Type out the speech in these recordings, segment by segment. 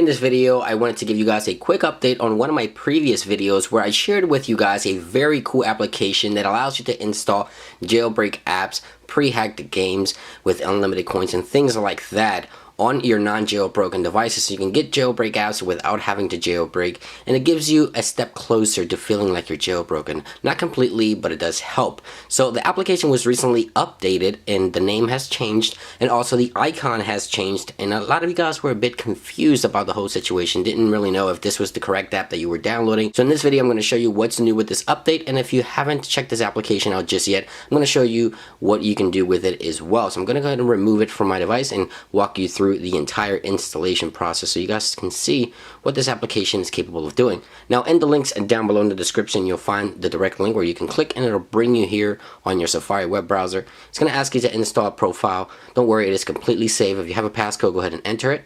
In this video, I wanted to give you guys a quick update on one of my previous videos where I shared with you guys a very cool application that allows you to install jailbreak apps, pre-hacked games with unlimited coins and things like that on your non-jailbroken devices, so you can get jailbreak apps without having to jailbreak, and it gives you a step closer to feeling like you're jailbroken. Not completely, but it does help. So the application was recently updated and the name has changed, and also the icon has changed, and a lot of you guys were a bit confused about the whole situation, didn't really know if this was the correct app that you were downloading. So in this video, I'm going to show you what's new with this update, and if you haven't checked this application out just yet, I'm going to show you what you can do with it as well. So I'm going to go ahead and remove it from my device and walk you through the entire installation process so you guys can see what this application is capable of doing. Now in the links down below in the description, you'll find the direct link where you can click and it'll bring you here on your Safari web browser. It's going to ask you to install a profile. Don't worry, it is completely safe. If you have a passcode, go ahead and enter it.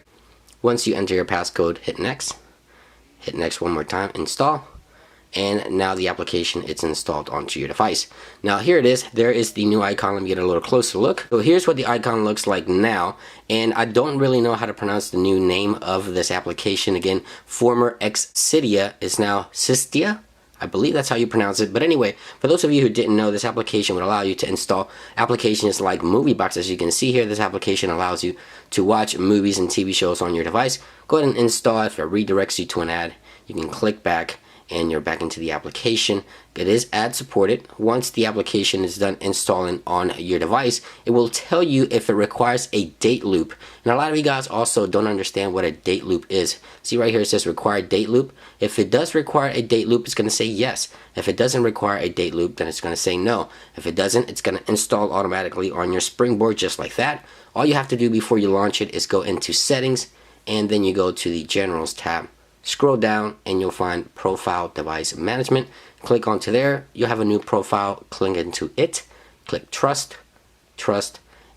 Once you enter your passcode, hit next. Hit next one more time, install. And now the application is installed onto your device. Now here it is. There is the new icon. Let me get a little closer look. So here's what the icon looks like now, and I don't really know how to pronounce the new name of this application. Again, former X-Cydia is now Zestia. I believe that's how you pronounce it. But anyway, for those of you who didn't know, this application would allow you to install applications like MovieBox. As you can see here, this application allows you to watch movies and TV shows on your device. Go ahead and install it. If it redirects you to an ad, you can click back and you're back into the application. It is ad supported. Once the application is done installing on your device, it will tell you if it requires a date loop. And a lot of you guys also don't understand what a date loop is. See right here, it says required date loop. If it does require a date loop, it's going to say yes. If it doesn't require a date loop, then it's going to say no. If it doesn't, it's going to install automatically on your Springboard just like that. All you have to do before you launch it is go into settings, and then you go to the generals tab. Scroll down and you'll find profile device management. Click onto there. You'll have a new profile. Click into it. Click trust,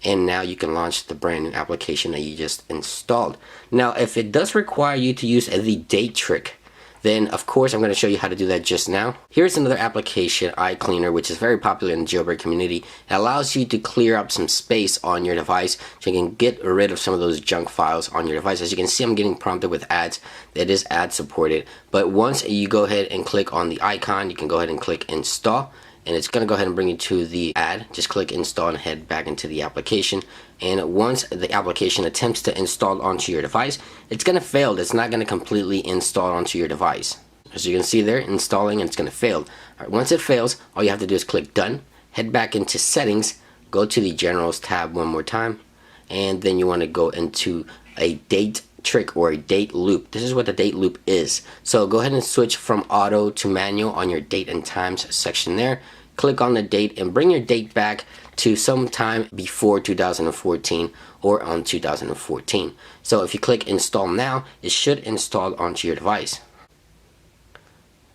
and now you can launch the brand new application that you just installed. Now, if it does require you to use the date trick, then of course I'm going to show you how to do that just now. Here's another application, iCleaner, which is very popular in the jailbreak community. It allows you to clear up some space on your device so you can get rid of some of those junk files on your device. As you can see, I'm getting prompted with ads. It is ad supported, but once you go ahead and click on the icon, you can go ahead and click install, and it's going to go ahead and bring you to the ad. Just click install and head back into the application. And once the application attempts to install onto your device, it's going to fail. It's not going to completely install onto your device. As you can see there, installing, and it's going to fail. All right, once it fails, all you have to do is click done, head back into settings, go to the generals tab one more time, and then you want to go into a date trick or a date loop. This is what the date loop is. So go ahead and switch from auto to manual on your date and times section there. Click on the date and bring your date back to sometime before 2014 or on 2014. So if you click install now, it should install onto your device.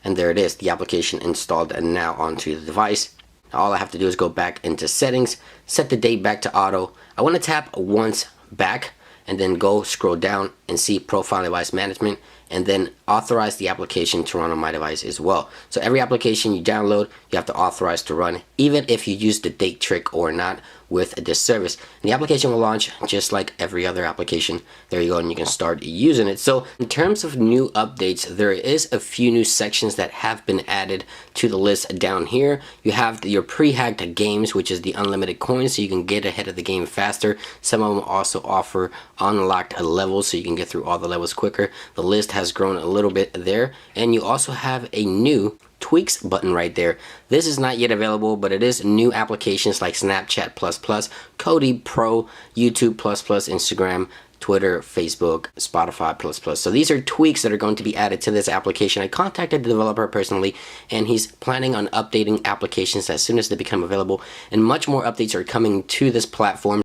And there it is, the application installed and now onto the device. Now all I have to do is go back into settings, set the date back to auto. I want to tap once back and then go scroll down and see profile device management, and then authorize the application to run on my device as well. So every application you download, you have to authorize to run, even if you use the date trick or not with this service. And the application will launch just like every other application. There you go, and you can start using it. So in terms of new updates, there is a few new sections that have been added to the list down here. You have your pre-hacked games, which is the unlimited coins, so you can get ahead of the game faster. Some of them also offer unlocked levels, so you can get through all the levels quicker. The list has grown a little bit there, and you also have a new tweaks button right there. This is not yet available, but it is new applications like Snapchat++, Kodi Pro, YouTube++, Instagram, Twitter, Facebook, Spotify++. So these are tweaks that are going to be added to this application. I contacted the developer personally, and he's planning on updating applications as soon as they become available, and much more updates are coming to this platform.